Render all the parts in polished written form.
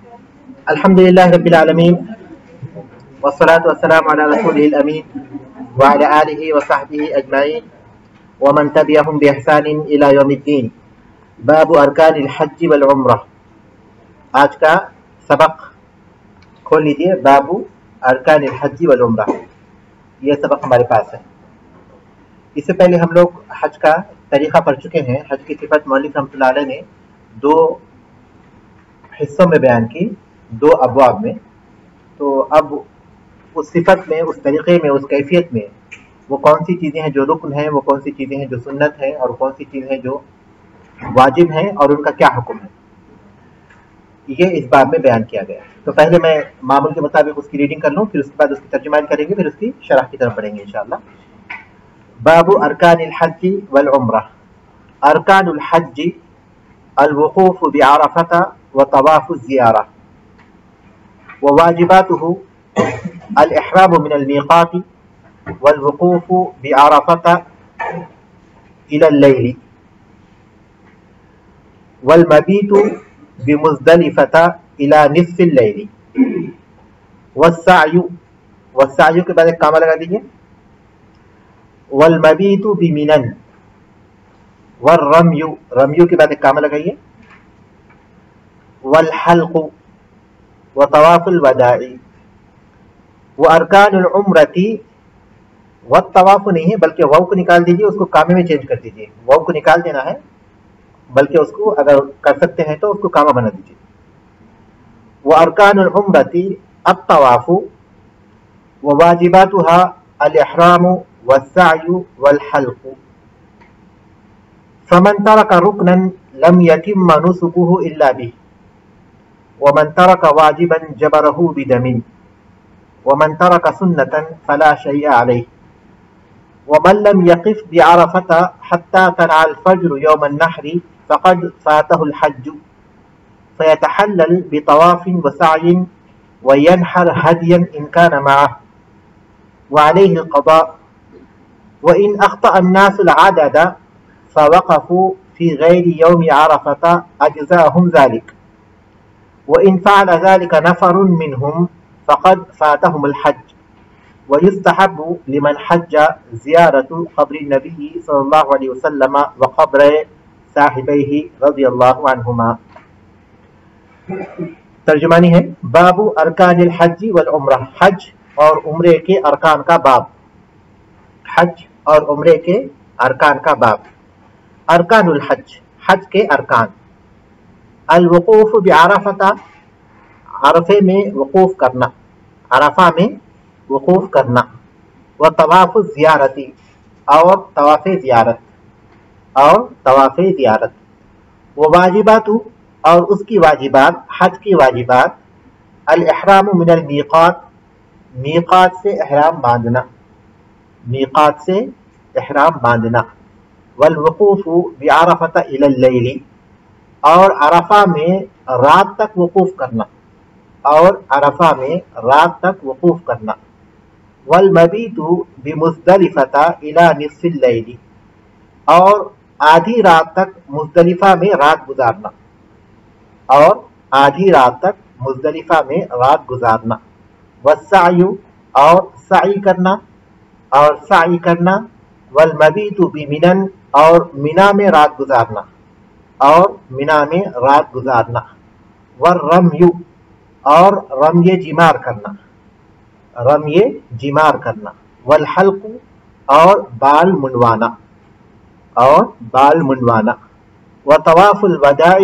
الحمد لله رب العالمين والصلاة والسلام على رسوله الأمين وعلى آله وصحبه أجمعين ومن تبعهم بإحسان إلى يوم الدين باب أركان الحج والعمرة. آج کا سبق کھول لیجیے. بابو ارکان الحج والعمرہ، یہ سبق ہمارے پاس ہے. اس سے پہلے ہم لوگ حج کا طریقہ پڑھ چکے ہیں. حج کی صفت مؤلف رحمۃ اللہ علیہ نے دو حصوں میں بیان کی، دو ابواب میں. تو اب اس صفت میں، اس طریقے میں، اس کیفیت میں وہ کون سی چیزیں ہیں جو رکن ہیں، وہ کون سی چیزیں ہیں جو سنت ہیں، اور کون سی چیزیں ہیں جو واجب ہیں، اور ان کا کیا حکم ہے، یہ اس باب میں بیان کیا گیا. تو پہلے میں معمول کے مطابق اس کی ریڈنگ کر لوں، پھر اس کے بعد اس کی ترجمانی کریں گے، پھر اس کی شرح کی طرف پڑھیں گے انشاءاللہ. باب ارکان الحج والعمرہ. ارکان الحج الوقوف بعرفہ وطواف الزیارہ، وواجباته الاحرام من الميقات والوقوف بعرفة إلى الليل والمبيت بمزدلفة إلى نصف الليل والسعي کے بعد ایک کامہ لگا دیجیے، والمبيت بمنن، والرمي کے بعد ایک کامہ لگائیے، والحلق وطواف الوداع. وارکان العمرتی، والطواف نہیں ہے بلکہ واو کو نکال دیجیے، اس کو کامے میں چینج کر دیجیے. واو کو نکال دینا ہے، بلکہ اس کو اگر کر سکتے ہیں تو اس کو کامہ بنا دیجیے. وارکان العمرتی الطواف وواجباتها الاحرام والسعي والحلق. فمن ترك ركنا لم يتم نسكه الا به، ومن ترك واجبا جبره بدم، ومن ترك سنة فلا شيء عليه. ومن لم يقف بعرفة حتى طلع الفجر يوم النحر فقد فاته الحج، فيتحلل بطواف وسعي وينحر هديا إن كان معه، وعليه القضاء. وإن أخطأ الناس العدد فوقفوا في غير يوم عرفة أجزاهم ذلك، وإن فعل ذلك نفر منهم فقد فاتهم الحج. ويستحب لمن حج زيارة قبر النبي صلى الله عليه وسلم وقبر صاحبيه رضي الله عنهما. ترجمانی ہے. باب ارکان الحج والعمرہ، حج اور عمرے کے ارکان کا باب. حج اور عمرے کے ارکان کا باب. ارکان الحج، حج کے ارکان. الوقوف بعرفہ، عرفے میں وقوف کرنا، عرفہ میں وقوف کرنا. وطواف الزیارتی، اور طواف زیارت، اور طواف زیارت. وواجبات، اور اس کی واجبات، حج کی واجبات. الاحرام من المیقات، میقات سے احرام باندھنا، میقات سے احرام باندھنا. والوقوف بعرفہ الی اللیل، اور عرفہ میں رات تک وقوف کرنا، اور عرفہ میں رات تک وقوف کرنا. والمبیت بمزدلفۃ الی نصف اللیل، اور آدھی رات تک مزدلفہ میں رات گزارنا، اور آدھی رات تک مزدلفہ میں رات گزارنا. والسعی، اور سعی کرنا، اور سعی کرنا. والمبیت بمنن، اور منا میں رات گزارنا، اور منا میں رات گزارنا. والرمی، اور رمی جمار کرنا، رمی جمار کرنا. والحلق، اور بال منڈوانا، اور بال منڈوانا. وطواف الوداع،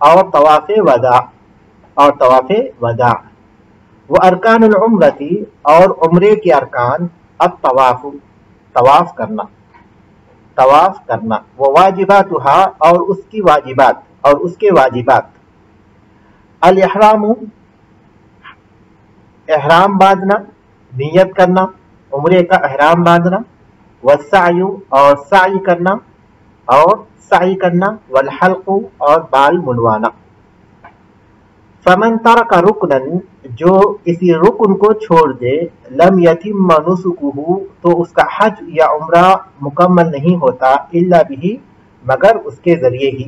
اور طواف وداع، اور طواف وداع. وارکان العمرتی، اور عمرے کے ارکان. الطواف، طواف کرنا، طواف کرنا. وواجباتها، اور اس کی واجبات، اور اس کے واجبات. الاحرام، احرام باندھنا، نیت کرنا، عمرے کا احرام باندھنا. والسعی، اور سعی کرنا، اور سعی کرنا. والحلق، اور بال منڈوانا. فمن ترک رکنا، جو کسی رکن کو چھوڑ دے. لم یتم نسکہ، تو اس کا حج یا عمرہ مکمل نہیں ہوتا. الا بہ، مگر اس کے ذریعے ہی.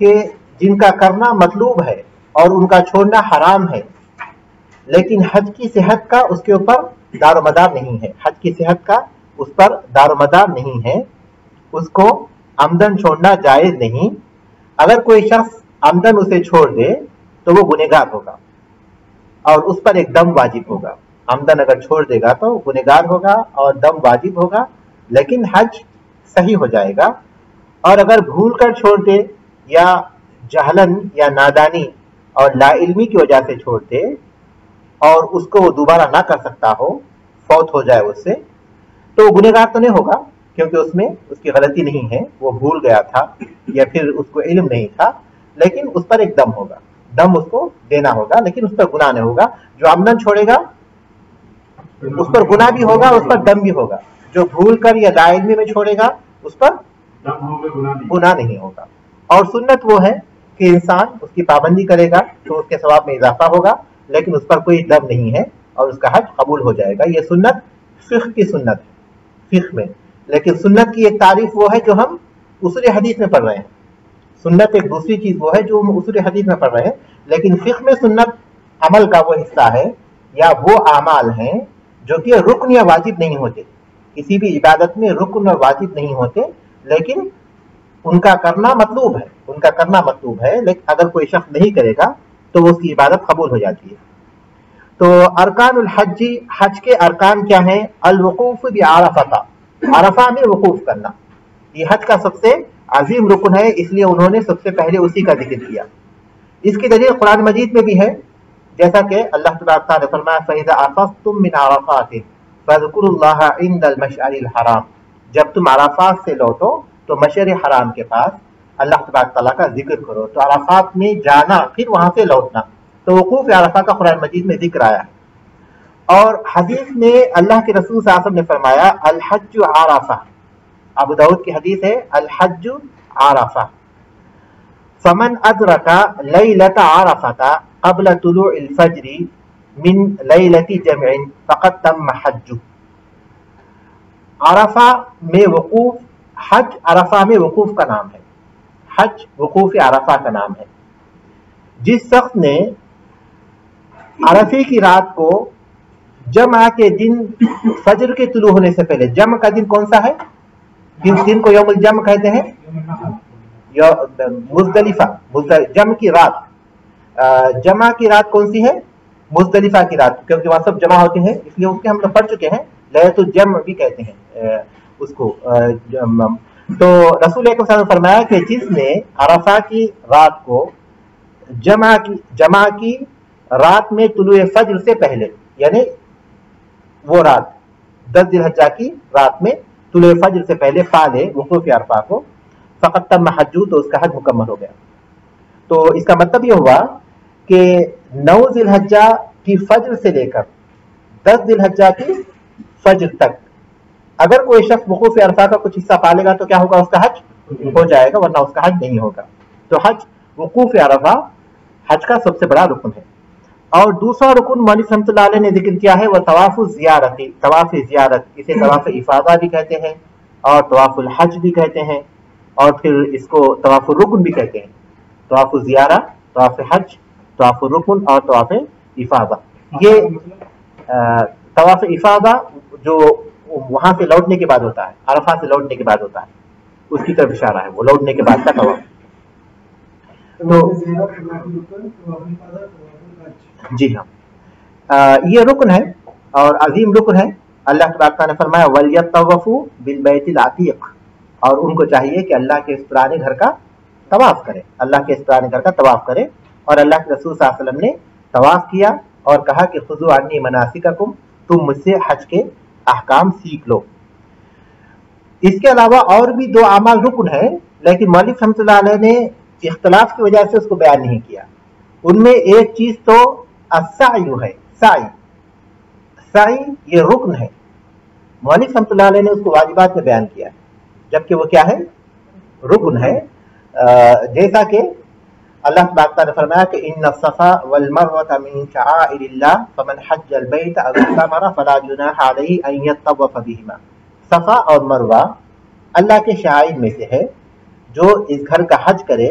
کہ جن کا کرنا مطلوب ہے اور ان کا چھوڑنا حرام ہے، لیکن حج کی صحت کا اس کے اوپر دار و مدار نہیں ہے، حج کی صحت کا اس پر دار و مدار نہیں ہے، اس کو عمدن چھوڑنا جائز نہیں۔ اگر کوئی شخص عمدن اسے چھوڑ دے تو وہ گنہگار ہوگا اور اس پر ایک دم واجب ہوگا۔ عمدن اگر چھوڑ دے گا تو گنہگار ہوگا اور دم واجب ہوگا، لیکن حج صحیح ہو جائے گا۔ اور اگر بھول کر چھوڑ دے یا جہلن یا نادانی اور لا علمی کی وجہ سے چھوڑ دے اور اس کو وہ دوبارہ نہ کر سکتا ہو، فوت ہو جائے اس سے، تو وہ گنہگار تو نہیں ہوگا، کیونکہ اس میں اس کی غلطی نہیں ہے، وہ بھول گیا تھا یا پھر اس کو علم نہیں تھا، لیکن اس پر ایک دم ہوگا، دم اس کو دینا ہوگا، لیکن اس پر گناہ نہیں ہوگا۔ جو عمدن چھوڑے گا اس پر گناہ بھی ہوگا، اس پر دم بھی ہوگا۔ جو بھول کر یا لا علمی میں چھوڑے گا اس پر گناہ نہیں ہوگا۔ اور سنت وہ ہے کہ انسان اس کی پابندی کرے گا تو اس کے ثواب میں اضافہ ہوگا، لیکن اس پر کوئی دم نہیں ہے اور اس کا حج قبول ہو جائے گا۔ یہ سنت فقہ کی سنت ہے، فقہ میں۔ لیکن سنت کی ایک تعریف وہ ہے جو ہم اصول حدیث میں پڑھ رہے ہیں، سنت ایک دوسری چیز وہ ہے جو ہم اصول حدیث میں پڑھ رہے ہیں، لیکن فقہ میں سنت عمل کا وہ حصہ ہے یا وہ اعمال ہیں جو کہ رکن یا واجب نہیں ہوتے، کسی بھی عبادت میں رکن اور واجب نہیں ہوتے، لیکن ان کا کرنا مطلوب ہے، ان کا کرنا مطلوب ہے، لیکن اگر کوئی شخص نہیں کرے گا تو اس کی عبادت قبول ہو جاتی ہے۔ تو ارکان الحج، حج کے ارکان کیا ہیں؟ الوقوف بعرفہ، عرفہ میں وقوف کرنا، یہ حج کا سب سے عظیم رکن ہے، اس لیے انہوں نے سب سے پہلے اسی کا ذکر کیا۔ اس کی دلیل قرآن مجید میں بھی ہے، جیسا کہ اللہ تبارک تعالیٰ نے فرمایا فَإِذَا أَفَضْتُم مِّنْ عَرَفَاتٍ فَاذْكُرُوا اللَّهَ عِندَ الْمَشْعَرِ الْحَرَامِ، جب تم عرفات سے لوٹو تو مشعر حرام کے پاس اللہ تبارک تعالیٰ کا ذکر کرو۔ تو عرفات میں جانا پھر وہاں سے لوٹنا، تو وقوف عرفہ کا قرآن مجید میں ذکر آیا ہے۔ اور حدیث میں اللہ کے رسول صلی اللہ علیہ وسلم نے فرمایا الحج عرفہ، ابو داؤد کی حدیث ہے الحج عرفہ، فمن ادرک لیلۃ عرفہ قبل طلوع الفجر من لیلۃ جمع فقد تم حج۔ عرفہ میں وقوف، حج عرفہ میں وقوف کا نام ہے، حج وقوف عرفہ کا نام ہے۔ جس شخص نے عرفے کی رات کو جمعہ کے دن فجر کے طلوع ہونے سے پہلے، جمع کا دن کون سا ہے؟ کس دن کو یوم الجمع کہتے ہیں؟ مزدلفہ، جمع کی رات، جمع کی رات کون سی ہے؟ مزدلفہ کی رات، کیونکہ وہاں سب جمع ہوتے ہیں، اس لیے اس کے ہم لوگ پڑھ چکے ہیں، لیلۃ الجمع بھی کہتے ہیں اس کو۔ تو رسول اللہ نے فرمایا کہ جس نے عرفہ کی رات کو جمع کی رات میں طلوع فجر سے پہلے، یعنی وہ رات 10 ذی الحجہ کی رات میں طلوع فجر سے پہلے پالے وقوف عرفہ کو، فقط تم حج، تو اس کا حج مکمل ہو گیا۔ تو اس کا مطلب یہ ہوا کہ 9 ذی الحجہ کی فجر سے لے کر 10 ذی الحجہ کی فجر تک اگر کوئی شخص وقوف عرفہ کا کچھ حصہ پالے گا تو کیا ہوگا؟ اس کا حج ہو جائے گا، ورنہ اس کا حج نہیں ہوگا۔ تو حج، وقوف عرفہ حج کا سب سے بڑا رکن ہے۔ اور دوسرا رکن مولوی رحمۃ اللہ علیہ نے ذکر کیا ہے وہ طواف الزیارتی، طواف زیارت، اسے طواف افاضہ بھی کہتے ہیں اور طواف الحج بھی کہتے ہیں، اور پھر اس کو طواف الرکن بھی کہتے ہیں، طواف الزیارہ، طواف حج، طواف الرکن اور طواف افاضہ۔ یہ طواف افاضہ جو وہاں سے لوٹنے کے بعد ہوتا ہے، عرفہ سے لوٹنے کے بعد ہوتا ہے، اس کی طرف اشارہ ہے، وہ لوٹنے کے بعد کا طواف۔ جی ہاں، یہ رکن ہے اور عظیم رکن ہے۔ اللہ تبارک تعالیٰ نے فرمایا وَلْيَطَّوَّفُوا بِالْبَيْتِ الْعَتِيقِ، اور ان کو چاہیے کہ اللہ کے اس پرانے گھر کا طواف کرے، اللہ کے اس پرانے گھر کا طواف کرے۔ اور اللہ کے رسول صلی اللہ علیہ وسلم نے طواف کیا اور کہا کہ خذوا عنی مناسککم، تم مجھ سے حج کے احکام سیکھ لو۔ اس کے علاوہ اور بھی 2 اعمال رکن ہیں، لیکن مولوی رحمۃ اللہ علیہ نے اختلاف کی وجہ سے اس کو بیان نہیں کیا۔ ان میں ایک چیز تو السعی ہے، سعی یہ رکن ہے، مولوی رحمۃ اللہ علیہ نے اس کو واجبات میں بیان کیا، جبکہ وہ کیا ہے؟ رکن ہے۔ جیسا کہ اللہ تبارک تعالیٰ نے فرمایا کہ ان الصفا والمروة من شعائر اللہ فمن حج البیت او اعتمر فلا جناح علیہ ان یطوف بہما۔ صفا اور مروہ اللہ کے شعائر میں سے ہے، جو اس گھر کا حج کرے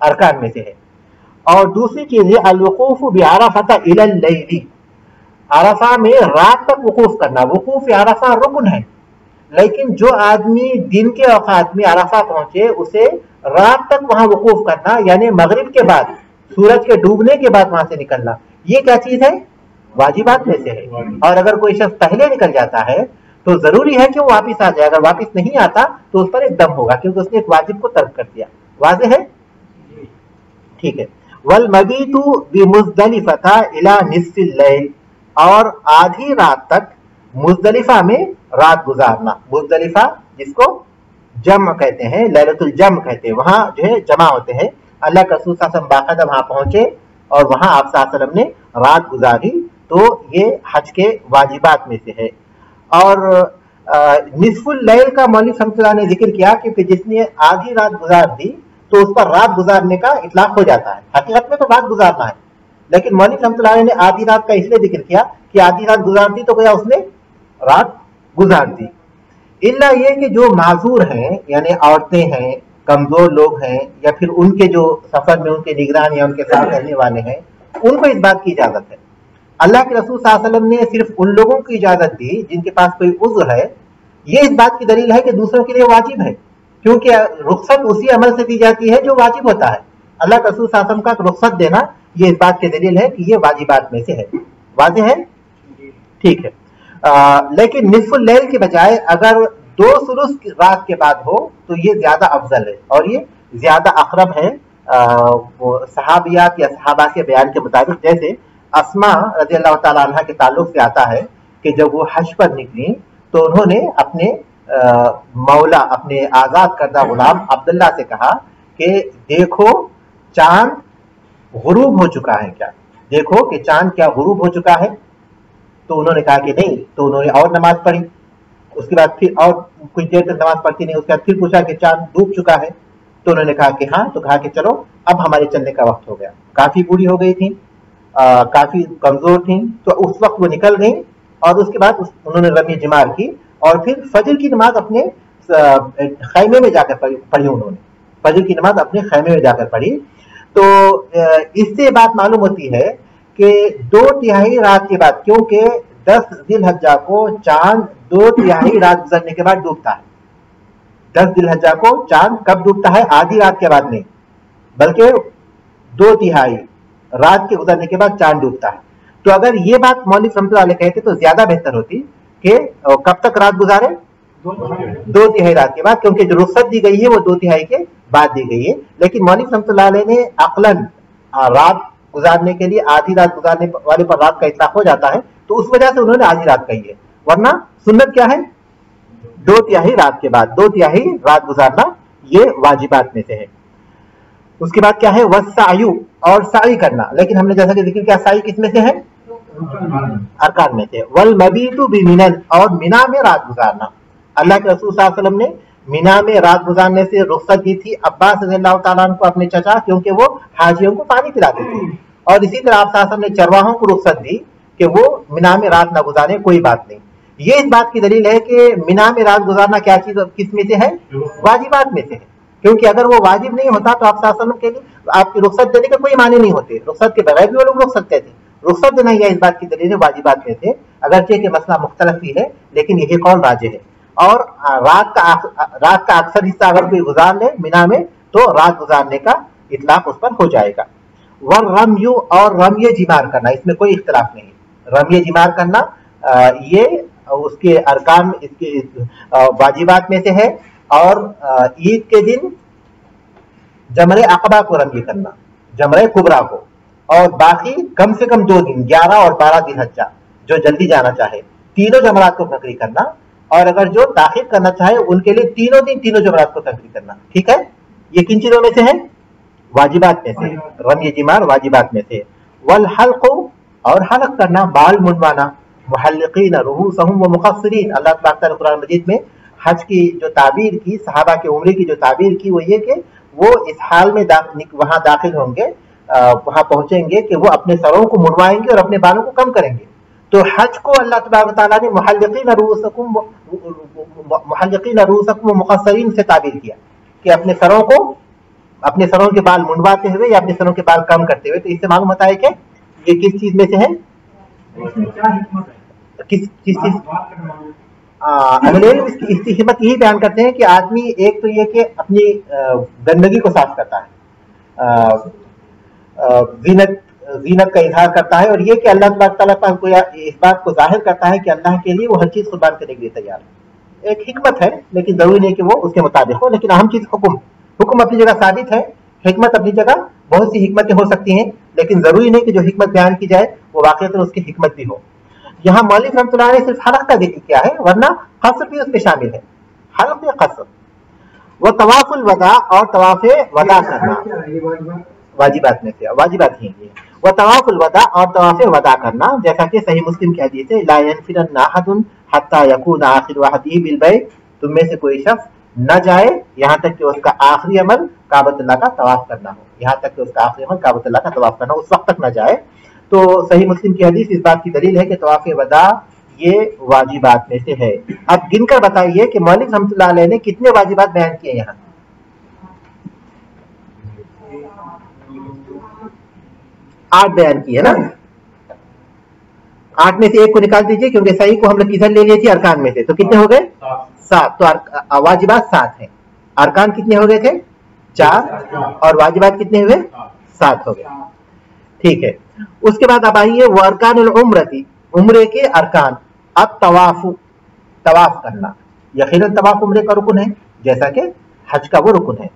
ارکان میں سے ہے. اور دوسری چیز ہے الوقوف بعرفۃ الی اللیل، عرفہ میں رات تک وقوف کرنا. وقوف عرفہ رکن ہے، لیکن جو آدمی دن کے اوقات میں عرفہ پہنچے اسے رات تک وہاں وقوف کرنا، یعنی مغرب کے بعد، سورج کے ڈوبنے کے بعد وہاں سے نکلنا، یہ کیا چیز ہے؟ واجبات میں سے ہے. اور اگر کوئی شخص پہلے نکل جاتا ہے تو ضروری ہے کہ وہ واپس آ جائے. اگر واپس نہیں آتا تو اس پر ایک دم ہوگا، کیونکہ اس نے ایک واجب کو ترک کر دیا. واضح ہے؟ ٹھیک ہے. والمبیت بمزدلفۃ الی نصف اللیل، اور آدھی رات تک مزدلفہ میں رات گزارنا. مزدلفہ جس کو جمع کہتے ہیں، لیلۃ الجمع کہتے ہیں، وہاں جو ہے جمع ہوتے ہیں. اللہ کے رسول صلی اللہ علیہ وسلم باقاعدہ وہاں پہنچے اور وہاں آپ صلی اللہ علیہ وسلم نے رات گزاری، تو یہ حج کے واجبات میں سے ہے. اور نصف اللیل کا مولوی رحمۃ اللہ نے ذکر کیا کیونکہ جس نے آدھی رات گزار دی تو اس پر رات گزارنے کا اطلاق ہو جاتا ہے. حقیقت میں تو رات گزارنا ہے، لیکن مولوی رحمۃ اللہ نے آدھی رات کا اس لیے ذکر کیا کہ آدھی رات گزار دی تو گویا اس نے رات گزار دی. الا یہ کہ جو معذور ہیں، یعنی عورتیں ہیں، کمزور لوگ ہیں، یا پھر ان کے جو سفر میں ان کے نگران یا ان کے ساتھ رہنے والے ہیں، ان کو اس بات کی اجازت ہے. اللہ کے رسول صلی اللہ علیہ وسلم نے صرف ان لوگوں کی اجازت دی جن کے پاس کوئی عذر ہے. یہ اس بات کی دلیل ہے کہ دوسروں کے لیے واجب ہے، کیونکہ رخصت اسی عمل سے دی جاتی ہے جو واجب ہوتا ہے. اللہ کے رسول صلی اللہ علیہ وسلم کا رخصت دینا یہ اس بات کی دلیل ہے کہ یہ واجبات میں سے ہے. واضح ہے؟ ٹھیک ہے. لیکن نصف اللیل کے بجائے اگر 2 رات کے بعد ہو تو یہ زیادہ افضل ہے، اور یہ زیادہ اقرب ہے صحابیات یا صحابہ کے بیان کے مطابق. جیسے اسماء رضی اللہ تعالیٰ عنہ کے تعلق سے آتا ہے کہ جب وہ حج پر نکلی تو انہوں نے اپنے مولا، اپنے آزاد کردہ غلام عبداللہ سے کہا کہ دیکھو چاند غروب ہو چکا ہے کیا، دیکھو کہ چاند کیا غروب ہو چکا ہے. تو انہوں نے کہا کہ نہیں. تو انہوں نے اور نماز پڑھی. اس کے بعد پھر اور کچھ دیر تک نماز پڑھتی نہیں. اس کے بعد پھر پوچھا کہ چاند ڈوب چکا ہے. تو انہوں نے کہا کہ ہاں. تو کہا کہ چلو اب ہمارے چلنے کا وقت ہو گیا. کافی بوڑھی ہو گئی تھی، کافی کمزور تھیں، تو اس وقت وہ نکل گئیں. اور اس کے بعد انہوں نے رمی جمار کی اور پھر فجر کی نماز اپنے خیمے میں جا کر پڑھی. انہوں نے فجر کی نماز اپنے خیمے میں جا کر پڑھی. تو اس سے بات معلوم ہوتی ہے کہ 2/3 رات کے بعد، کیونکہ 10 ذی الحجہ کو چاند 2/3 رات گزرنے کے بعد ڈوبتا ہے. 10 ذی الحجہ کو چاند کب ڈوبتا ہے؟ آدھی رات کے بعد نہیں، بلکہ 2/3 رات کے گزرنے کے بعد چاند ڈوبتا ہے. تو اگر یہ بات مولوی رحمۃ اللہ علیہ کہتے تو زیادہ بہتر ہوتی کہ کب تک رات گزارے؟ 2/3 رات کے بعد، کیونکہ جو رخصت دی گئی ہے وہ 2/3 کے بعد دی گئی ہے. لیکن مولوی رحمۃ اللہ علیہ نے عقلاً رات گزارنے کے لیے آدھی رات گزارنے والے پر رات کا اطلاق ہو جاتا ہے، تو اس وجہ سے انہوں نے آدھی رات کہی ہے. ورنہ سنت کیا ہے؟ 2/3 رات کے بعد 2/3 رات گزارنا یہ واجبات میں سے ہے. اس کے بعد کیا ہے؟ والسعی، اور سعی کرنا. لیکن ہم نے جیسا کہ ذکر کیا سعی کس میں سے ہے؟ ارکان میں سے. والمبیت بمنن، اور مینا میں رات گزارنا. اللہ کے رسول صلی اللہ علیہ وسلم نے مینا میں رات گزارنے سے رخصت دی تھی عباس رضی اللہ تعالیٰ عنہ کو، اپنے چچا، کیونکہ وہ حاجیوں کو پانی پلاتے تھے. اور اسی طرح آپ صلی اللہ علیہ وسلم نے چرواہوں کو رخصت دی کہ وہ مینا میں رات نہ گزاریں، کوئی بات نہیں. یہ اس بات کی دلیل ہے کہ مینا میں رات گزارنا کیا چیز کس میں سے ہے؟ واجبات میں سے ہے. کیونکہ اگر وہ واجب نہیں ہوتا تو آپ صلی اللہ علیہ وسلم کے لیے آپ کی رخصت دینے کے کوئی معنی نہیں ہوتے. رخصت کے بغیر بھی وہ لوگ رخصت دیتے. رخصت دینا یہ اس بات کی دلیل ہے واجبات میں سے، اگرچہ کہ مسئلہ مختلف ہی ہے لیکن یہی قول راجح ہے. اور رات کا اکثر حصہ اگر کوئی گزار لے مینا میں تو رات گزارنے کا اطلاق اس پر ہو جائے گا. والرمی، اور رمی جمار کرنا، اس میں کوئی اختلاف نہیں. رمی جمار کرنا یہ اس کے ارکان، اس کے واجبات میں سے ہے. اور عید کے دن جمرہ عقبہ کو رمی کرنا، جمرہ کبریٰ کو. اور باقی کم سے کم 2 دن 11 اور 12 ذی الحجہ جو جلدی جانا چاہے تینوں جمرات کو کنکری کرنا. اور اگر جو تاخیر کرنا چاہے ان کے لیے تینوں دن تینوں جمرات کو کنکری کرنا. ٹھیک ہے. یہ کن چیزوں میں سے ہے؟ واجبات میں سے. رمی جمار واجبات میں سے. والحلق، اور حلق کرنا، بال منڈوانا. محلقین رؤوسہم ومقصرین. اللہ تبارک تعالیٰ قرآن مجید میں حج کی جو تعبیر کی، صحابہ کے عمرے کی جو تعبیر کی، وہ یہ کہ وہ اس حال میں وہاں داخل ہوں گے، وہاں پہنچیں گے کہ وہ اپنے سروں کو منڈوائیں گے اور اپنے بالوں کو کم کریں گے. تو حج کو اللہ تبارک تعالیٰ نے محلقین رؤوسکم ومقصرین سے تعبیر کیا کہ اپنے سروں کو اپنے سروں کے بال منڈواتے ہوئے یا اپنے سروں کے بال کم کرتے ہوئے. تو اس سے معلوم ہوتا ہے کہ یہ کس چیز میں سے ہے, کس چیز. اہل علم اس کی حکمت یہی بیان کرتے ہیں کہ آدمی ایک تو یہ کہ اپنی گندگی کو صاف کرتا ہے, زینت کا اظہار کرتا ہے, اور یہ کہ اللہ تبارک تعالیٰ پاک کو اس بات کو ظاہر کرتا ہے کہ اللہ کے لیے وہ ہر چیز قربان کرنے کے لیے تیار ہے. ایک حکمت ہے, لیکن ضروری نہیں کہ وہ اس کے مطابق ہو. لیکن اہم چیز حکم اپنی جگہ ثابت ہے, حکمت اپنی جگہ بہت سی حکمتیں ہو سکتی ہیں, لیکن ضروری نہیں کہ جو حکمت بیان کی جائے وہ واقعتاً اس کی حکمت بھی ہو. یہاں مولوی رحمۃ اللہ نے صرف حلق کا ذکر کیا ہے, ورنہ قصر بھی اس میں شامل ہے. حلق یا قصر. وہ طواف الوداع اور طواف وداع کرنا واجبات میں سے, واجبات ہی ہیں. وہ طواف الوداع اور طواف وداع کرنا, جیسا کہ صحیح مسلم کی حدیث ہے, لا ينفرن احد حتى يكون آخر وحده بالبيت, تم میں سے کوئی شخص نہ جائے یہاں تک کہ اس کا آخری عمل کعبۃ اللہ کا طواف کرنا ہو, یہاں تک کہ اس کا آخری عمل کعبۃ اللہ کا طواف کرنا ہو, اس وقت تک نہ جائے. تو صحیح مسلم کی حدیث اس بات کی دلیل ہے کہ طواف وداع یہ واجبات میں سے ہے. اب گن کر بتائیے کہ مولوی رحمۃ اللہ علیہ نے کتنے واجبات بیان کیے یہاں؟ 8 بیان کیے نا. 8 میں سے ایک کو نکال دیجئے, کیونکہ صحیح کو ہم لوگ کدھر لے لیے تھے, ارکان میں سے. تو کتنے ہو گئے؟ 7. تو واجبات 7 ہیں. ارکان کتنے ہو گئے تھے؟ 4. اور واجبات کتنے ہوئے؟ 7 ہو گئے. ٹھیک ہے. اس کے بعد اب آئیے وہ ارکان العمرتی, عمرے کے ارکان. اب طواف کرنا, یقیناً طواف عمرے کا رکن ہے جیسا کہ حج کا وہ رکن ہے.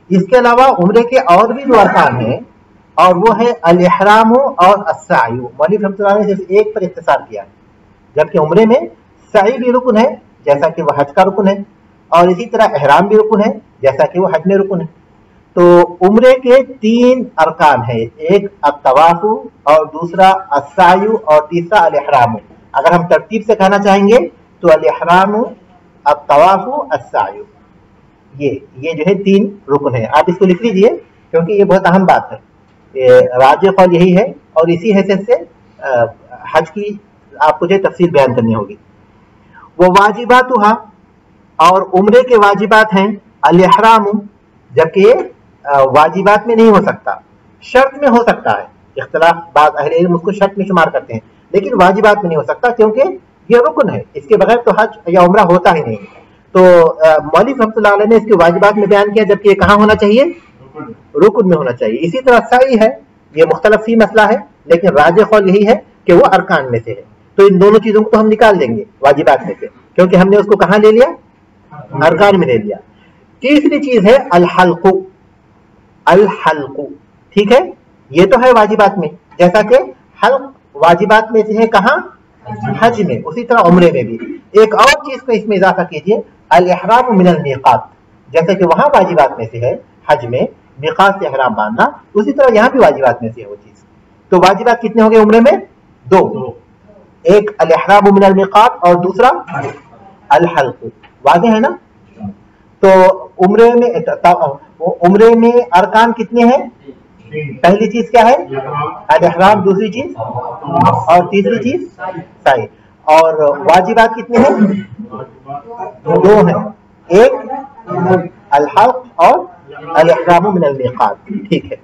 اس کے علاوہ عمرے کے اور بھی جو ارکان ہیں, اور وہ ہے الاحرام اور السعی. مولوی رحمۃ اللہ نے صرف ایک پر اختصار کیا ہے, جبکہ عمرے میں سعی بھی رکن ہے جیسا کہ وہ حج کا رکن ہے, اور اسی طرح احرام بھی رکن ہے جیسا کہ وہ حج میں رکن ہے. تو عمرے کے 3 ارکان ہیں, ایک الطواف اور دوسرا السعی اور تیسرا الاحرام. اگر ہم ترتیب سے کہنا چاہیں گے تو الاحرام, الطواف, السعی, یہ جو ہے 3 رکن ہیں. آپ اس کو لکھ لیجئے کیونکہ یہ بہت اہم بات ہے. راجح قول یہی ہے, اور اسی حیثیت سے حج کی آپ کو جو تفصیل بیان کرنی ہوگی. وہ واجباتھا, اور عمرے کے واجبات ہیں الاحرام, جبکہ واجبات میں نہیں ہو سکتا, شرط میں ہو سکتا ہے. اختلاف, بعض اہل علم اس کو شرط میں شمار کرتے ہیں, لیکن واجبات میں نہیں ہو سکتا کیونکہ یہ رکن ہے, اس کے بغیر تو حج یا عمرہ ہوتا ہی نہیں. تو مولوی رحمۃ اللہ علیہ نے اس کے واجبات میں بیان کیا, جبکہ یہ کہاں ہونا چاہیے؟ رکن میں ہونا چاہیے. اسی طرح سعی ہے, یہ مختلف فی مسئلہ ہے, لیکن راجح قول یہی ہے کہ وہ ارکان میں سے ہے. تو ان دونوں چیزوں کو تو ہم نکال دیں گے واجبات میں سے, کیونکہ ہم نے اس کو کہاں لے لیا؟ ارکان میں لے لیا. تیسری چیز ہے الحلق. الحلق, ٹھیک ہے, یہ تو ہے واجبات میں, جیسا کہ حلق واجبات میں سے ہے کہاں؟ حج میں. اسی طرح عمرے میں بھی. ایک اور چیز کو اس میں اضافہ کیجئے, الاحرام من المیقات, جیسا کہ وہاں واجبات میں سے ہے حج میں میقات سے احرام باندھنا, اسی طرح یہاں بھی واجبات میں سے ہے وہ چیز. تو واجبات کتنے ہو گئے عمرے میں؟ 2. ایک الاحرام من المیقات اور دوسرا الحلق. واضح ہے نا؟ تو عمرے میں ارکان کتنے ہیں؟ پہلی چیز کیا ہے؟ الاحرام, دوسری چیز اور تیسری چیز سعی. اور واجبات کتنے ہیں؟ 2 ہیں, ایک الحلق اور الاحرام من المیقات. ٹھیک ہے.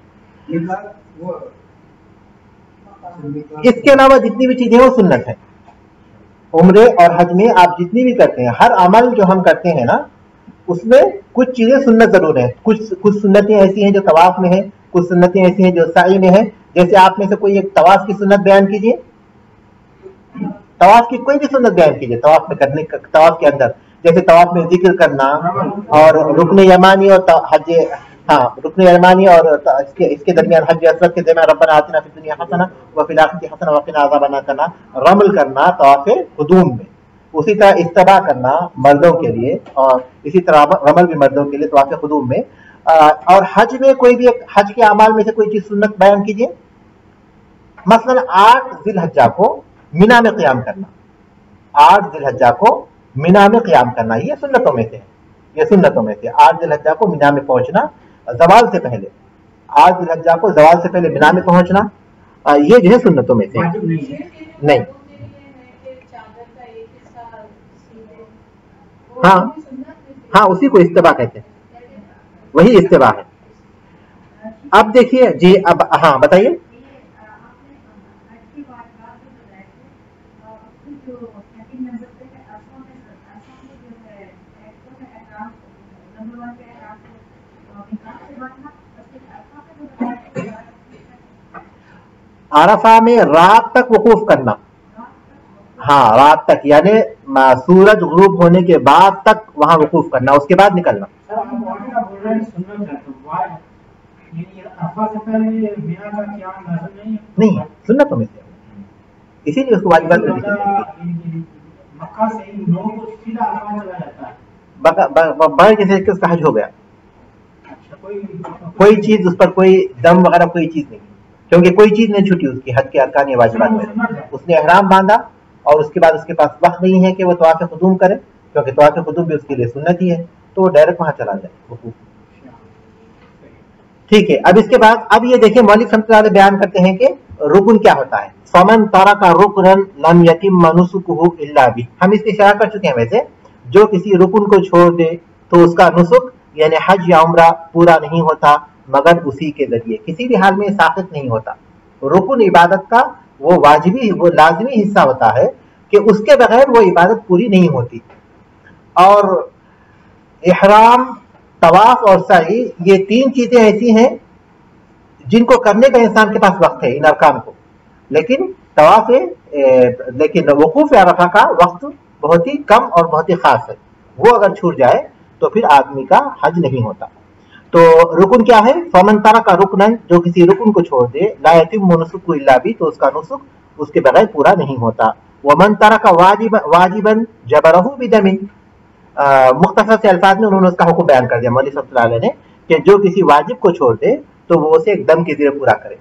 اس کے علاوہ جتنی بھی چیزیں وہ سنت ہیں. عمرے اور حج میں آپ جتنی بھی کرتے ہیں, ہر عمل جو ہم کرتے ہیں نا, اس میں کچھ چیزیں سنت ضرور ہیں. کچھ سنتیں ایسی ہیں جو طواف میں ہیں, کچھ سنتیں ایسی ہیں جو سعی میں ہیں. جیسے آپ میں سے کوئی ایک طواف کی سنت بیان کیجیے, طواف کی کوئی بھی سنت بیان کیجیے. طواف میں کرنے, طواف کے اندر جیسے طواف میں ذکر کرنا, اور رکن یمانی اور حج, رکن یمانی اور اس کے درمیان حج اسود کے درمیان ربنا آتنا فی الدنیا حسنہ وفی الآخرۃ حسنہ وقنا عذاب النار کرنا, رمل کرنا طواف قدوم میں. اسی طرح استباء کرنا مردوں کے لیے, اور اسی طرح رمل بھی مردوں کے لیے طواف قدوم میں. اور حج میں کوئی بھی حج کے اعمال میں سے کوئی چیز سنت بیان کیجیے. مثلا 8 ذی الحجہ کو مینا میں قیام کرنا, 8 ذی الحجہ کو مینا میں قیام کرنا, یہ سنتوں میں سے ہے. یہ سنتوں میں سے 8 ذی الحجہ کو مینا میں پہنچنا زوال سے پہلے, 8 ذی الحجہ کو زوال سے پہلے مینا میں پہنچنا, یہ جو ہے سنتوں میں سے نہیں. ہاں, اسی کو استباء کہتے ہیں, وہی استباء ہے. اب دیکھیے جی، اب ہاں بتائیے. عرفہ میں رات تک وقوف کرنا، ہاں رات تک یعنی سورج غروب ہونے کے بعد تک وہاں وقوف کرنا، اس کے بعد نکلنا. نہیں سنتوں میں سے، اسی لیے اس کو واجبات میں بغیر کسی کے اس کا حج ہو گیا. کوئی چیز اس پر کوئی دم وغیرہ کوئی چیز نہیں، کیونکہ کوئی چیز نہیں چھوٹی اس کی حج کے ارکان یا واجبات میں. اس نے احرام باندھا اور اس کے بعد اس کے پاس وقت نہیں ہے کہ وہ طواف قدوم کرے، کیونکہ طواف قدوم بھی اس کے لیے سنت ہی ہے، تو وہ ڈائریکٹ وہاں چلا جائے وقوف. ٹھیک ہے. اب اس کے بعد اب یہ دیکھیں مولوی رحمۃ اللہ علیہ بیان کرتے ہیں کہ رکن کیا ہوتا ہے. فمن ترک رکنا لم یتم نسکہ الا بہ. ہم اس کی شرح کر چکے ہیں. ویسے جو کسی رکن کو چھوڑ دے تو اس کا نسک یعنی حج یا عمرہ پورا نہیں ہوتا مگر اسی کے ذریعے، کسی بھی حال میں ساقط نہیں ہوتا. رکن عبادت کا وہ واجبی وہ لازمی حصہ ہوتا ہے کہ اس کے بغیر وہ عبادت پوری نہیں ہوتی. اور احرام، طواف اور سعی یہ تین چیزیں ایسی ہیں جن کو کرنے کا انسان کے پاس وقت ہے ان ارکان کو، لیکن طواف لیکن وقوف عرفہ کا وقت بہت ہی کم اور بہت ہی خاص ہے. وہ اگر چھوٹ جائے تو پھر آدمی کا حج نہیں ہوتا. تو رکن کیا ہے؟ فمن ترک رکنن، جو کسی رکن کو چھوڑ دے، لا یتم نسکہ الا بہ، تو اس کا نسک اس کے بغیر پورا نہیں ہوتا. ومن ترک واجبا جبرہ بدم. مختصر سے الفاظ میں انہوں نے اس کا حکم بیان کر دیا مولوی صلی اللہ علیہ نے کہ جو کسی واجب کو چھوڑ دے تو وہ اسے ایک دم کے ذریعے پورا کرے.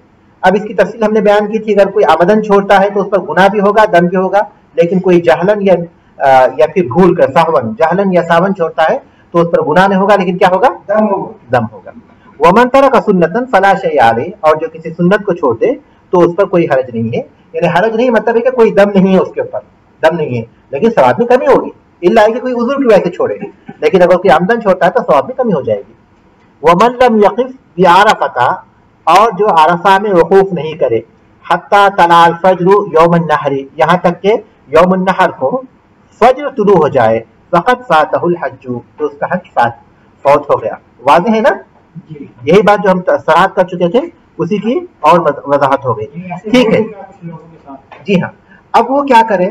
اب اس کی تفصیل ہم نے بیان کی تھی. اگر کوئی آمدن چھوڑتا ہے تو اس پر گناہ بھی ہوگا، دم بھی ہوگا، لیکن کوئی جہلن یا پھر بھول کر ساون، جہلن یا ساون چھوڑتا ہے تو اس پر گناہ نہیں ہوگا، لیکن کیا ہوگا؟ دم ہوگا. ومن ترک سنتا فلا شیء علیہ. اور جو کسی سنت کو چھوڑ دے تو اس پر کوئی حرج نہیں ہے. یعنی حرج نہیں مطلب ہے کہ کوئی دم نہیں ہے اس کے اوپر، دم نہیں ہے، لیکن ثواب میں کمی ہوگی الا کہ کوئی عذر کی وجہ سے چھوڑے گی. لیکن اگر کوئی آمدن چھوڑتا ہے تو ثواب میں کمی ہو جائے گی. ومن لم یقف بعرفہ. اور جو عرفہ میں وقوف نہیں کرے، حتی طلع الفجر یوم النحر، یہاں تک کہ یوم النحر کو فجر طلوع ہو جائے، فقط فاتہ الحج، تو اس کا حج فوت ہو گیا. واضح ہے نا؟ یہی بات جو ہم سراحت کر چکے تھے اسی کی اور وضاحت ہو گئی. ٹھیک ہے جی ہاں. اب وہ کیا کرے؟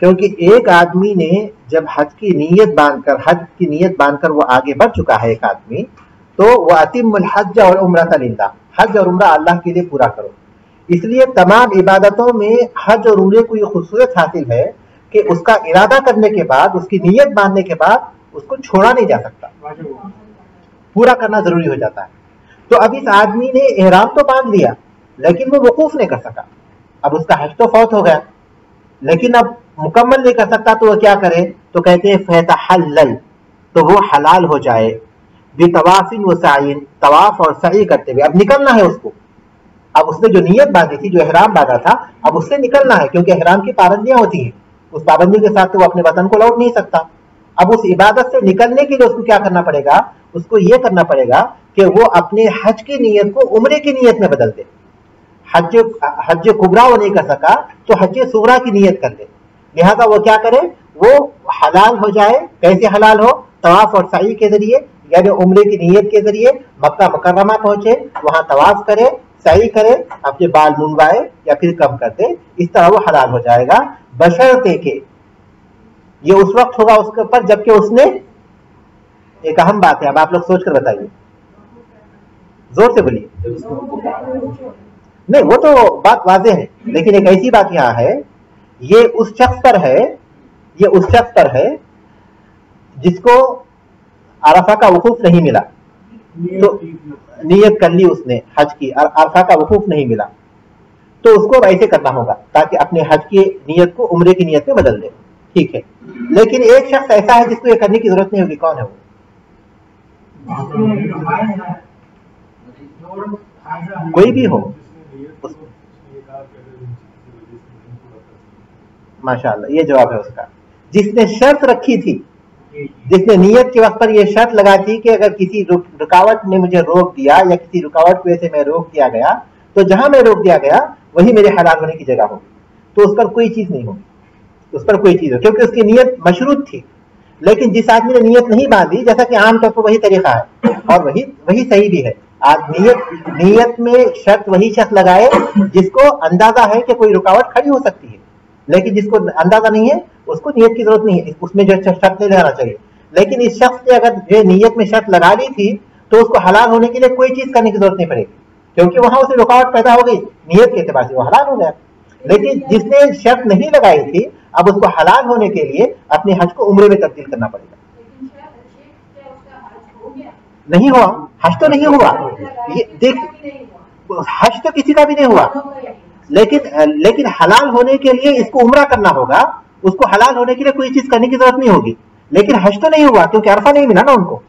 کیونکہ ایک آدمی نے جب حج کی نیت باندھ کر وہ آگے بڑھ چکا ہے ایک آدمی، تو وہ اتم الحج اور عمرۃ للہ، حج اور عمرہ اللہ کے لیے پورا کرو. اس لیے تمام عبادتوں میں حج اور عمرے کو یہ خصوصیت حاصل ہے کہ اس کا ارادہ کرنے کے بعد، اس کی نیت باندھنے کے بعد اس کو چھوڑا نہیں جا سکتا، پورا کرنا ضروری ہو جاتا ہے. تو اب اس آدمی نے احرام تو باندھ لیا لیکن وہ وقوف نہیں کر سکا. اب اس کا حج تو فوت ہو گیا لیکن اب مکمل نہیں کر سکتا، تو وہ کیا کرے؟ تو کہتے ہیں فیتحلل، تو وہ حلال ہو جائے، بطواف و سعی، طواف اور سعی کرتے ہوئے. اب نکلنا ہے اس کو. اب اس نے جو نیت باندھی تھی، جو احرام باندھا تھا، اب اس سے نکلنا ہے، کیونکہ احرام کی پابندیاں ہوتی ہیں. اس پابندی کے ساتھ تو وہ اپنے وطن کو لوٹ نہیں سکتا. اب اس عبادت سے نکلنے کے لیے اس کو کیا کرنا پڑے گا؟ اس کو یہ کرنا پڑے گا کہ وہ اپنے حج کی نیت کو عمرے کی نیت میں بدل دے. حج کبرا وہ نہیں کر سکا تو حج صغرا کی نیت کر لے. لہذا وہ کیا کرے؟ وہ حلال ہو جائے. کیسے حلال ہو؟ طواف اور سعی کے ذریعے، یعنی عمرے کی نیت کے ذریعے مکہ مکرمہ پہنچے، وہاں طواف کرے، سعی کرے، اپنے بال منڈوائے یا پھر کم کر دے. اس طرح وہ حلال ہو جائے گا، بشرطے کہ یہ اس وقت ہوگا اس کے اوپر جبکہ اس نے، ایک اہم بات ہے، اب آپ لوگ سوچ کر بتائیے، زور سے بولیے. نہیں وہ تو بات واضح ہے، لیکن ایک ایسی بات یہاں ہے، یہ اس شخص پر ہے جس کو عرفہ کا وقوف نہیں ملا. تو نیت کر لی اس نے حج کی، عرفہ کا وقوف نہیں ملا، تو اس کو ایسے کرنا ہوگا تاکہ اپنے حج کی نیت کو عمرے کی نیت میں بدل دے. ٹھیک ہے. لیکن ایک شخص ایسا ہے جس کو یہ کرنے کی ضرورت نہیں ہوگی. کون ہے وہ؟ کوئی بھی ہو. ماشاء اللہ، یہ جواب ہے اس کا. جس نے شرط رکھی تھی جس نے نیت کے وقت پر یہ شرط لگا تھی کہ اگر کسی رکاوٹ نے مجھے روک دیا یا کسی رکاوٹ کی وجہ سے میں روک دیا گیا تو جہاں میں روک دیا گیا وہی میرے حلال ہونے کی جگہ ہوگی، تو اس پر کوئی چیز نہیں ہوگی، اس پر کوئی چیز ہو، کیونکہ اس کی نیت مشروط تھی. لیکن جس آدمی نے نیت نہیں باندھی، جیسا کہ عام طور پر وہی طریقہ ہے اور وہی صحیح بھی ہے، نیت میں شرط وہی شخص لگائے جس کو اندازہ ہے کہ کوئی رکاوٹ کھڑی ہو سکتی ہے، لیکن جس کو اندازہ نہیں ہے اس کو نیت کی ضرورت نہیں ہے، اس میں جو شرط نہیں لگانا چاہیے. لیکن اس شخص نے اگر جو نیت میں شرط لگا لی تھی تو اس کو حلال ہونے کے لیے کوئی چیز کرنے کی ضرورت نہیں پڑے گی، کیونکہ وہاں اسے رکاوٹ پیدا ہو گئی نیت کے اعتبار سے، وہ حلال ہو گیا. لیکن جس نے شرط نہیں لگائی تھی اب اس کو حلال ہونے کے لیے اپنے حج کو عمرے میں تبدیل کرنا پڑے گا. نہیں ہوا، حج تو نہیں ہوا، دیکھ حج تو کسی کا بھی نہیں ہوا، لیکن حلال ہونے کے لیے اس کو عمرہ کرنا ہوگا، اس کو حلال ہونے کے لیے کوئی چیز کرنے کی ضرورت نہیں ہوگی. لیکن حج تو نہیں ہوا کیونکہ عرفہ نہیں ملا نا ان کو،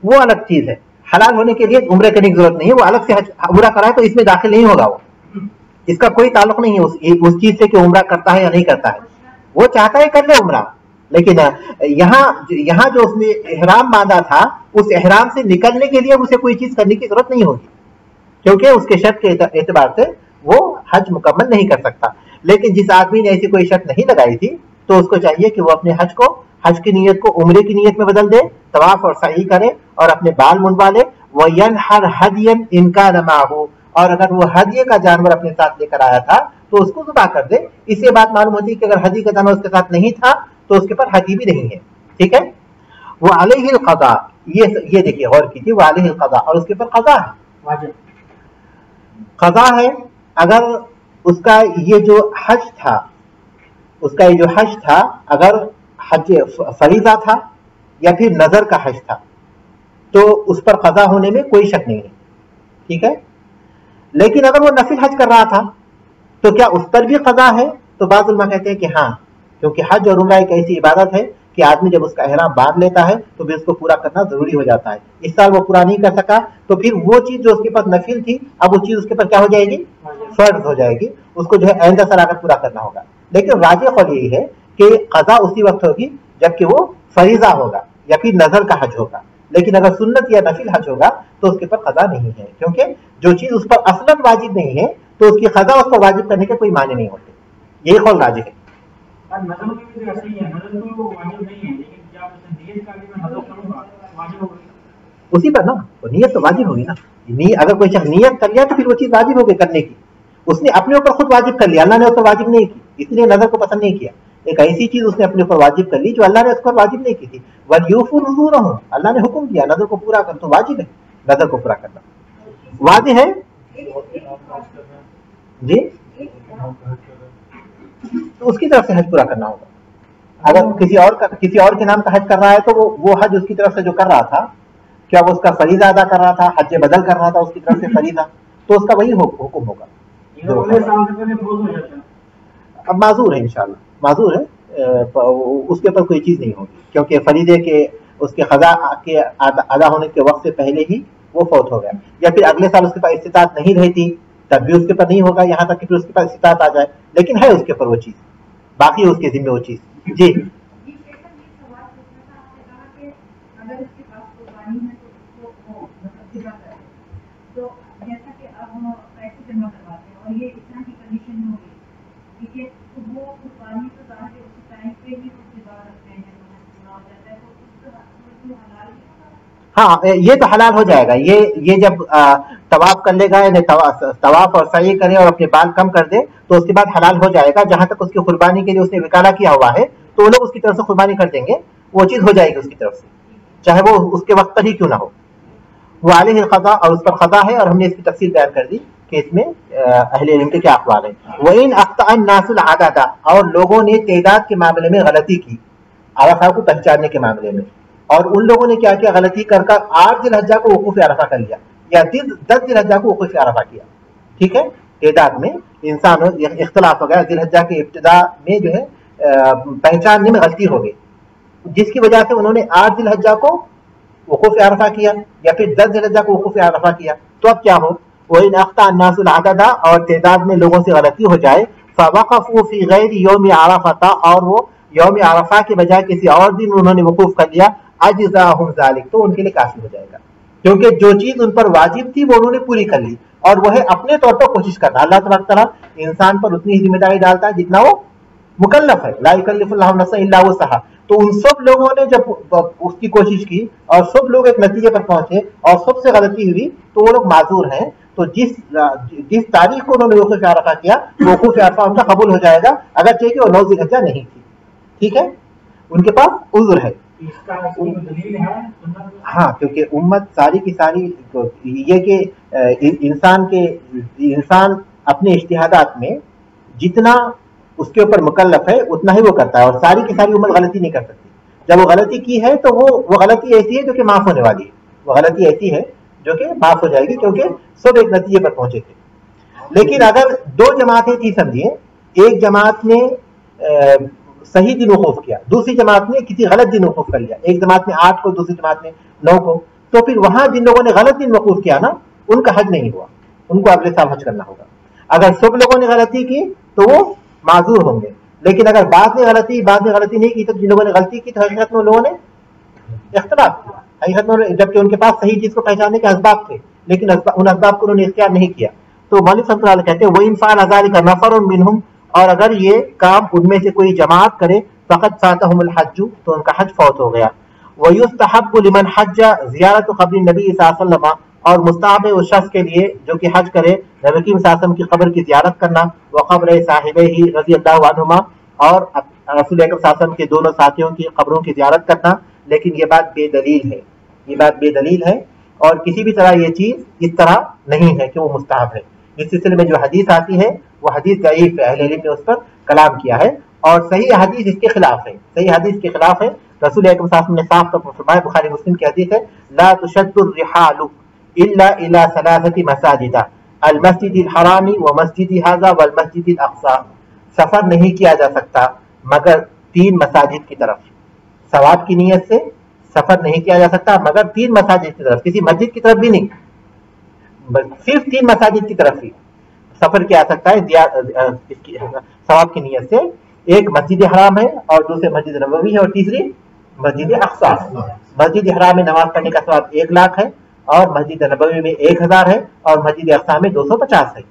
وہ الگ چیز ہے. حلال ہونے کے لیے عمرے کرنے کی ضرورت نہیں ہے، وہ الگ سے عمرہ کرائے تو اس میں داخل نہیں ہوگا، وہ اس کا کوئی تعلق نہیں ہے اس چیز سے کہ عمرہ کرتا ہے یا نہیں کرتا ہے. وہ چاہتا ہے کر لے عمرہ، لیکن یہاں جو اس نے احرام باندھا تھا اس احرام سے نکلنے کے لیے اسے کوئی چیز کرنے کی ضرورت نہیں ہوگی، کیونکہ اس کے شرط کے اعتبار سے وہ حج مکمل نہیں کر سکتا. لیکن جس آدمی نے ایسی کوئی شرط نہیں لگائی تھی تو اس کو چاہیے کہ وہ اپنے حج کی نیت کو عمرے کی نیت میں بدل دے، طواف اور سعی کرے اور اپنے بال منڈوا لے. وَيَنْحَرْ هَدْيًا إِنْ كَانَ مَعَهُ، اور اگر وہ ہدیے کا جانور اپنے ساتھ لے کر آیا تھا تو اس کو ذبح کر دے. اس سے بات معلوم ہوتی ہے کہ اگر ہدیے کا جانور اس کے ساتھ نہیں تھا تو اس کے پر ہدی بھی نہیں ہے. ٹھیک ہے. وَعَلَيْهِ الْقَضَاء، یہ دیکھیے غور کیجیے، وَعَلَيْهِ الْقَضَاء، اور اس کے پر قضا ہے، قضا ہے. اگر اس کا یہ جو حج تھا اگر حج فریضہ تھا یا پھر نظر کا حج تھا تو اس پر قضا ہونے میں کوئی شک نہیں ہے. ٹھیک ہے. لیکن اگر وہ نفل حج کر رہا تھا تو کیا اس پر بھی قضا ہے؟ تو بعض علماء کہتے ہیں کہ ہاں، کیونکہ حج اور عمرہ ایک ایسی عبادت ہے کہ آدمی جب اس کا احرام باندھ لیتا ہے تو پھر اس کو پورا کرنا ضروری ہو جاتا ہے. اس سال وہ پورا نہیں کر سکا تو پھر وہ چیز جو اس کے پاس نفل تھی اب وہ چیز اس کے پاس کیا ہو جائے گی؟ فرض ہو جائے گی. اس کو جو ہے آئندہ سال آ کر پورا کرنا ہوگا. لیکن راجح قول یہی ہے کہ قضا اسی وقت ہوگی جبکہ وہ فریضہ ہوگا یا پھر نظر کا حج ہوگا. لیکن اگر سنت یا نفل حج ہوگا تو اس کے پر قضا نہیں ہے، کیونکہ جو چیز اس پر اصلاً واجب نہیں ہے تو اس کی قضا اس پر واجب کرنے کے کوئی معنی نہیں ہوتے. یہی قول راجح ہے. اسی پر نا نیت تو واجب ہوگی نا. اگر کوئی شخص نیت کر لیا تو پھر وہ چیز واجب ہوگی کرنے کی. اس نے اپنے اوپر خود واجب کر لیا، اللہ نے اس پر واجب نہیں کی، اس لیے نظر کو پسند نہیں کیا. ایک ایسی چیز اس نے اپنے اوپر واجب کر لی جو اللہ نے اس پر واجب نہیں کی تھی. وَلْيُوفُوا نُذُورَهُمْ، اللہ نے حکم دیا نظر کو پورا کر، تو واجب ہے نظر کو پورا کرنا. واضح ہے جی. تو اس کی طرف سے حج پورا کرنا ہوگا. اگر کسی اور کے نام کا حج کر رہا ہے تو وہ حج اس کی طرف سے جو کر رہا تھا، کیا وہ اس کا فریضہ ادا کر رہا تھا، حج بدل کر رہا تھا اس کی طرف سے فریضہ، تو اس کا وہی حکم ہوگا. اب معذور ہے، انشاءاللہ معذور ہے، اس کے اوپر کوئی چیز نہیں ہوگی، کیونکہ فریضے کے اس کے قضا کے ادا ہونے کے وقت سے پہلے ہی وہ فوت ہو گیا، یا پھر اگلے سال اس کے پاس استطاعت نہیں رہتی تب بھی اس کے پر نہیں ہوگا، یہاں تک کہ پھر اس کے پاس استطاعت آ جائے. لیکن ہے اس کے پر وہ چیز، باقی اس کے ذمہ وہ چیز. جی ہاں، یہ تو حلال ہو جائے گا. یہ جب طواف کر لے گا، یعنی طواف اور سعی کرے اور اپنے بال کم کر دے تو اس کے بعد حلال ہو جائے گا. جہاں تک اس کی قربانی کے لیے اس نے وکالہ کیا ہوا ہے تو وہ لوگ اس کی طرف سے قربانی کر دیں گے، وہ چیز ہو جائے گی اس کی طرف سے، چاہے وہ اس کے وقت پر ہی کیوں نہ ہو. وہ علیہ القضاء، اور اس پر قضا ہے، اور ہم نے اس کی تفصیل بیان کر دی کہ اس میں اہل علم کے کیا اقوال ہیں. وَإِنْ أَخْطَأَ النَّاسُ الْعَدَدَ، اور لوگوں نے تعداد کے معاملے میں غلطی کی، عرفہ کو پہچاننے کے معاملے میں، اور ان لوگوں نے کیا کیا غلطی کر 8 ذی الحجہ کو وقوف عرفہ کر لیا یا 10 ذی الحجہ کو وقوف عرفہ کیا. ٹھیک ہے. تعداد میں انسان اختلاف ہو گیا، ذی الحجہ کی ابتدا میں جو ہے پہچاننے میں غلطی ہو گئی، جس کی وجہ سے انہوں نے 8 ذی الحجہ کو وقوف عرفہ کیا یا پھر 10 ذی الحجہ کو وقوف عرفہ کیا. تو اب کیا ہو؟ وَإِنْ أَخْطَأَ النَّاسُ الْعَدَدَ، اور تعداد میں لوگوں سے غلطی ہو جائے، فَوَقَفُوا فِي غَيْرِ يَوْمِ عَرَفَةَ، اور وہ یوم عرفہ کے بجائے کسی اور دن انہوں نے وقوف کر لیا اجزاہم ذالک، تو ان کے لیے کافی ہو جائے گا، کیونکہ جو چیز ان پر واجب تھی وہ انہوں نے پوری کر لی، اور وہ ہے اپنے طور پر کوشش کرنا. اللہ تبارک تعالیٰ انسان پر اتنی ذمہ داری ڈالتا ہے جتنا وہ مکلف ہے، لا یکلف اللہ نفسا الا وسعہا. تو ان سب لوگوں نے جب اس کی کوشش کی اور سب لوگ ایک نتیجے پر پہنچے اور سب سے غلطی ہوئی تو وہ لوگ معذور ہیں. تو جس تاریخ کو انہوں نے وقوف عرفہ کیا، وقوف عرفہ ان کا قبول ہو جائے گا، اگرچہ کہ وہ 9 ذی الحجہ نہیں تھی. ٹھیک ہے، ان کے پاس عذر ہے. ہاں، کیونکہ امت ساری کی ساری یہ کہ انسان اپنے اجتہادات میں جتنا اس کے اوپر مکلف ہے اتنا ہی وہ کرتا ہے، اور ساری کی ساری امت غلطی نہیں کر سکتی. جب وہ غلطی کی ہے تو وہ غلطی ایسی ہے جو کہ معاف ہونے والی ہے، وہ غلطی ایسی ہے جو کہ معاف ہو جائے گی، کیونکہ سب ایک نتیجے پر پہنچے تھے. لیکن اگر 2 جماعتیں تھی سمجھیے، ایک جماعت نے صحیح دن وقوف کیا، دوسری جماعت نے کسی غلط دن وقوف کر لیا، ایک جماعت نے 8 کو دوسری جماعت نے 9 کو، تو پھر وہاں جن لوگوں نے غلط دن وقوف کیا نا، ان کا حج نہیں ہوا، ان کو اگلے سال حج کرنا ہوگا. اگر سب لوگوں نے غلطی کی تو وہ معذور ہوں گے. لیکن اگر بعض نے غلطی نہیں کی، تو جن لوگوں نے غلطی کی تو حقیقت میں لوگوں نے اختلاف کیا، حقیقت میں جبکہ ان کے پاس صحیح چیز کو پہچاننے کے اسباب تھے، لیکن ان اسباب کو انہوں نے اختیار نہیں کیا. تو مولوی صاحب اللہ کہتے ہیں وَإِنْ فَعَلَ ذَلِكَ نَفَرٌ مِّنْهُمْ، اور اگر یہ کام ان میں سے کوئی جماعت کرے فقط فاتهم الحج، تو ان کا حج فوت ہو گیا. وَيُسْتَحَبُّ لِمَنْ حَجَّ زِيَارَةُ قَبْرِ النَّبِيِّ صلی اللہ علیہ وسلم، اور مستحب ہے اس شخص کے لیے جو کہ حج کرے نبی کریم صلی اللہ علیہ وسلم کی قبر کی زیارت کرنا، وقبر صاحبہ رضی اللہ عنہما، اور رسول اکرم صلی اللہ علیہ وسلم کے دونوں ساتھیوں کی قبروں کی زیارت کرنا. لیکن یہ بات بے دلیل ہے، یہ بات بے دلیل ہے، اور کسی بھی طرح یہ چیز اس طرح نہیں ہے کہ وہ مستحب ہے. اس سلسلے میں جو حدیث آتی ہے وہ حدیث ضعیف ہے، اہل علم نے اس پر کلام کیا ہے، اور صحیح حدیث اس کے خلاف ہے، صحیح حدیث کے خلاف ہے. رسول اکرم صلی اللہ علیہ وسلم نے صاف طور پر فرمایا، بخاری مسلم کی حدیث ہے، لا تشد الرحال الا الى 3 مساجد المسجد الحرام ومسجد هذا والمسجد الاقصى، سفر نہیں کیا جا سکتا مگر 3 مساجد کی طرف. ثواب کی نیت سے سفر نہیں کیا جا سکتا مگر 3 مساجد کی طرف، کسی مسجد کی طرف بھی نہیں، صرف 3 مساجد کی طرف ہی سفر کیا جا سکتا ہے ثواب کی نیت سے. ایک مسجد حرام ہے، اور دوسرے مسجد نبوی ہے، اور تیسری مسجد اقصیٰ. مسجد حرام میں نماز پڑھنے کا ثواب 1 لاکھ ہے، اور مسجد نبوی میں 1000 ہے، اور مسجد اقصیٰ میں 250 ہے.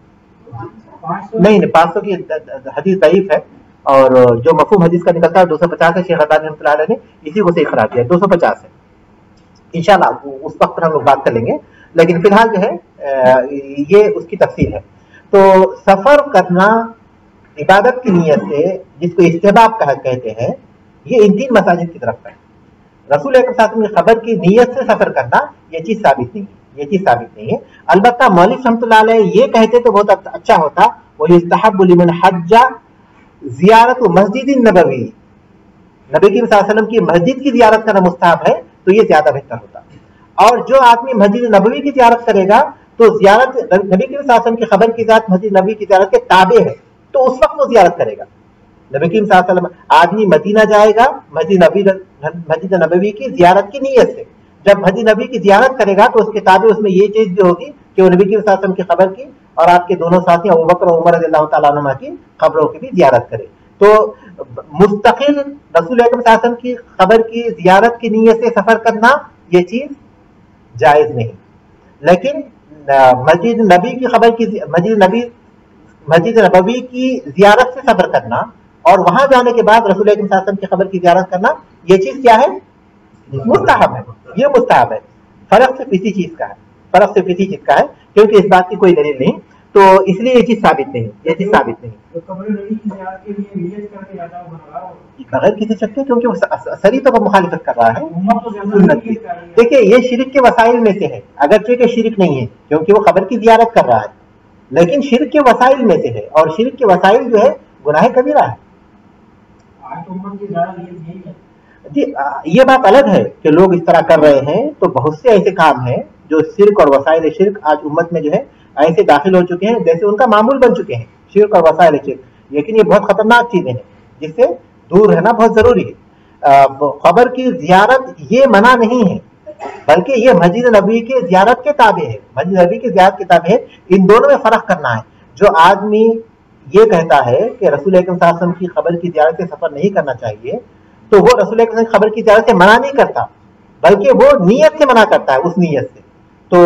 نہیں 500 کی حدیث ضعیف ہے، اور جو مفہوم حدیث کا نکلتا ہے 250 ہے. شیخ البانی رحمۃ اللہ علیہ نے اسی کو صحیح قرار دیا، 250 ہے. انشاءاللہ اس وقت پر ہم لوگ بات کر لیں گے، لیکن فی الحال جو ہے یہ اس کی تفصیل ہے. تو سفر کرنا عبادت کی نیت سے، جس کو استحباب کہتے ہیں، یہ ان 3 مساجد کی طرف ہے. رسول اکرم صلی اللہ علیہ وسلم کی خبر کی نیت سے سفر کرنا یہ چیز ثابت نہیں ہے، یہ چیز ثابت نہیں ہے. البتہ مولوی رحمۃ اللہ علیہ یہ کہتے تو بہت اچھا ہوتا، وَيُسْتَحَبُّ لِمَنْ حَجَّ زِيَارَةُ مَسْجِدِ النَّبَوِيِّ، نبی کریم صلی اللہ علیہ وسلم کی مسجد کی زیارت کرنا مستحب ہے، تو یہ زیادہ بہتر ہوتا. اور جو آدمی مسجد نبوی کی زیارت کرے گا تو زیارت نبی کریم صلی اللہ علیہ وسلم کی خبر کی ذات مسجد نبوی کی زیارت کے تابع ہے، تو اس وقت وہ زیارت کرے گا. نبی کریم صلی اللہ علیہ وسلم، آدمی مدینہ جائے گا مسجد نبوی کی زیارت کی نیت سے، جب مسجد نبوی کی زیارت کرے گا تو اس کے تابع اس میں یہ چیز بھی ہوگی کہ وہ نبی کریم صلی اللہ علیہ وسلم کی خبر کی اور آپ کے دونوں ساتھی ابوبکر اور عمر رضی اللہ تعالیٰ عنہما کی خبروں کی بھی زیارت کرے. تو مستقل رسول اکرم صلی اللہ علیہ وسلم کی خبر کی زیارت کی نیت سے سفر کرنا یہ چیز جائز نہیں. لیکن مسجد نبی کی خبر کی مسجد نبوی کی زیارت سے سفر کرنا اور وہاں جانے کے بعد رسول اکرم صلی اللہ علیہ وسلم کی خبر کی زیارت کرنا یہ چیز کیا ہے؟ مستحب ہے. یہ مستحب ہے. فرق صرف اسی چیز کا ہے، فرق صرف اسی چیز کا ہے، کیونکہ اس بات کی کوئی دلیل نہیں، تو اس لیے یہ چیز ثابت نہیں، یہ چیز ثابت نہیں بغیر کسی شک کے، کیونکہ وہ سری تو مخالفت کر رہا ہے سنت کی. دیکھیے یہ شرک کے وسائل میں سے ہے، اگرچہ کہ شرک نہیں ہے کیونکہ وہ خبر کی زیارت کر رہا ہے، لیکن شرک کے وسائل میں سے ہے، اور شرک کے وسائل جو ہے گناہ کبیرہ ہے. جی یہ بات الگ ہے کہ لوگ اس طرح کر رہے ہیں، تو بہت سے ایسے کام ہیں جو شرک اور وسائل شرک آج امت میں جو ہے ایسے داخل ہو چکے ہیں جیسے ان کا معمول بن چکے ہیں، شرک اور وسائل شرک. لیکن یہ بہت خطرناک چیزیں ہیں جس سے دور رہنا بہت ضروری ہے. قبر کی زیارت یہ منع نہیں ہے، بلکہ یہ مسجد نبوی کی زیارت کے تابع ہے، مسجد نبوی کی زیارت کے تابع ہے. ان دونوں میں فرق کرنا ہے. جو آدمی یہ کہتا ہے کہ رسول اکرم صلی اللہ علیہ وسلم کی قبر کی زیارت سے سفر نہیں کرنا چاہیے، تو وہ رسول اکرم صلی اللہ علیہ وسلم کی قبر کی زیارت سے منع نہیں کرتا، بلکہ وہ نیت سے منع کرتا ہے، اس نیت سے. تو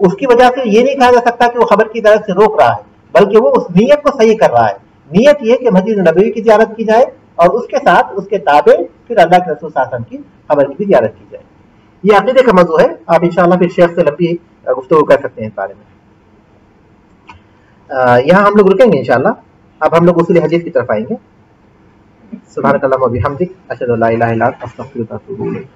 اس کی وجہ سے یہ نہیں کہا جا سکتا کہ وہ قبر کی زیارت سے روک رہا ہے، بلکہ وہ اس نیت کو صحیح کر رہا ہے. نیت یہ کہ مسجد نبوی کی زیارت کی جائے اور اس کے ساتھ اس کے تابع پھر اللہ کے رسول صلی اللہ علیہ وسلم کی قبر کی بھی زیارت کی جائے. یہ عقیدے کا موضوع ہے. آپ انشاءاللہ پھر شیخ سے لمبی گفتگو کر سکتے ہیں اس بارے میں. یہاں ہم لوگ رکیں گے انشاءاللہ. اب ہم لوگ اصول حدیث کی طرف آئیں گے. سبحانک اللہم و بحمدک، اشہد ان لا الہ الا انت، استغفرک و اتوب الیک.